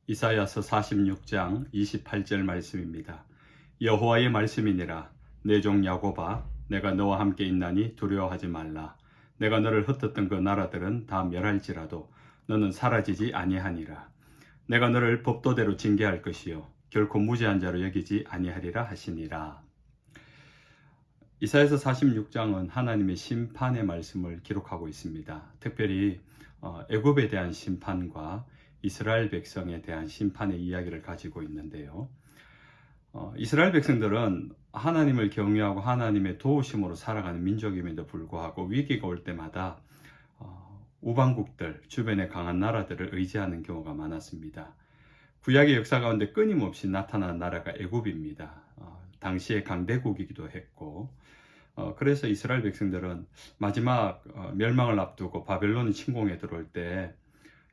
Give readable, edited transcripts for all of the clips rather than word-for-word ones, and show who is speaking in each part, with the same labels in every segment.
Speaker 1: 이사야서 46장 28절 말씀입니다. 여호와의 말씀이니라. 내 종 야곱아, 내가 너와 함께 있나니 두려워하지 말라. 내가 너를 흩었던 그 나라들은 다 멸할지라도 너는 사라지지 아니하니라. 내가 너를 법도대로 징계할 것이요 결코 무죄한 자로 여기지 아니하리라 하시니라. 이사야서 46장은 하나님의 심판의 말씀을 기록하고 있습니다. 특별히 애굽에 대한 심판과 이스라엘 백성에 대한 심판의 이야기를 가지고 있는데요. 이스라엘 백성들은 하나님을 경외하고 하나님의 도우심으로 살아가는 민족임에도 불구하고 위기가 올 때마다 우방국들, 주변의 강한 나라들을 의지하는 경우가 많았습니다. 구약의 역사 가운데 끊임없이 나타난 나라가 애굽입니다. 당시의 강대국이기도 했고, 그래서 이스라엘 백성들은 마지막 멸망을 앞두고 바벨론이 침공에 들어올 때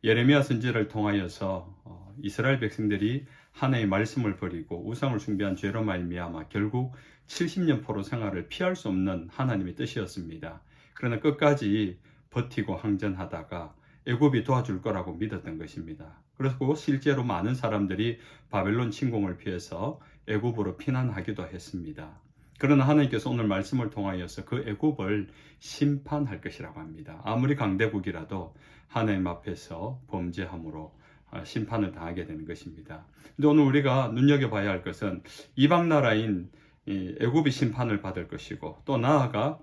Speaker 1: 예레미야 선지자를 통하여서 이스라엘 백성들이 하나님의 말씀을 버리고 우상을 숭배한 죄로 말미암아 결국 70년 포로 생활을 피할 수 없는 하나님의 뜻이었습니다. 그러나 끝까지 버티고 항전하다가 애굽이 도와줄 거라고 믿었던 것입니다. 그리고 실제로 많은 사람들이 바벨론 침공을 피해서 애굽으로 피난하기도 했습니다. 그러나 하나님께서 오늘 말씀을 통하여서 그 애굽을 심판할 것이라고 합니다. 아무리 강대국이라도 하나님 앞에서 범죄함으로 심판을 당하게 되는 것입니다. 근데 오늘 우리가 눈여겨봐야 할 것은 이방 나라인 애굽이 심판을 받을 것이고, 또 나아가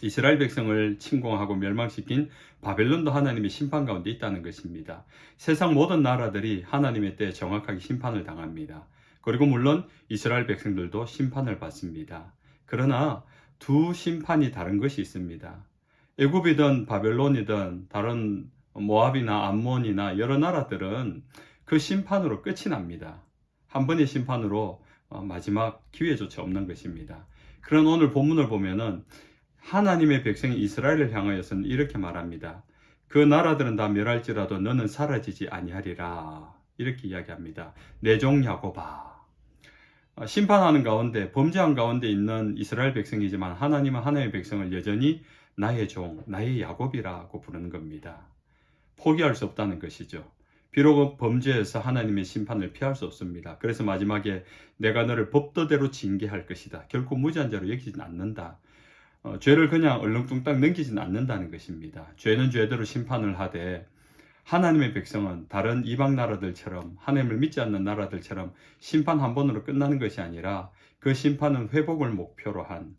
Speaker 1: 이스라엘 백성을 침공하고 멸망시킨 바벨론도 하나님의 심판 가운데 있다는 것입니다. 세상 모든 나라들이 하나님의 때에 정확하게 심판을 당합니다. 그리고 물론 이스라엘 백성들도 심판을 받습니다. 그러나 두 심판이 다른 것이 있습니다. 애굽이든 바벨론이든 다른 모압이나 암몬이나 여러 나라들은 그 심판으로 끝이 납니다. 한 번의 심판으로 마지막 기회조차 없는 것입니다. 그런 오늘 본문을 보면은 하나님의 백성이 이스라엘을 향하여서는 이렇게 말합니다. 그 나라들은 다 멸할지라도 너는 사라지지 아니하리라. 이렇게 이야기합니다. 내 종 야곱아. 심판하는 가운데, 범죄한 가운데 있는 이스라엘 백성이지만 하나님은 하나님의 백성을 여전히 나의 종, 나의 야곱이라고 부르는 겁니다. 포기할 수 없다는 것이죠. 비록 범죄해서 하나님의 심판을 피할 수 없습니다. 그래서 마지막에 내가 너를 법도대로 징계할 것이다. 결코 무죄한 자로 여기지는 않는다. 죄를 그냥 얼렁뚱땅 넘기지는 않는다는 것입니다. 죄는 죄대로 심판을 하되 하나님의 백성은 다른 이방 나라들처럼, 하나님을 믿지 않는 나라들처럼 심판 한 번으로 끝나는 것이 아니라 그 심판은 회복을 목표로 한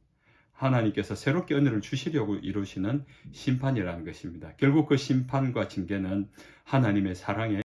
Speaker 1: 하나님께서 새롭게 은혜를 주시려고 이루시는 심판이라는 것입니다. 결국 그 심판과 징계는 하나님의 사랑의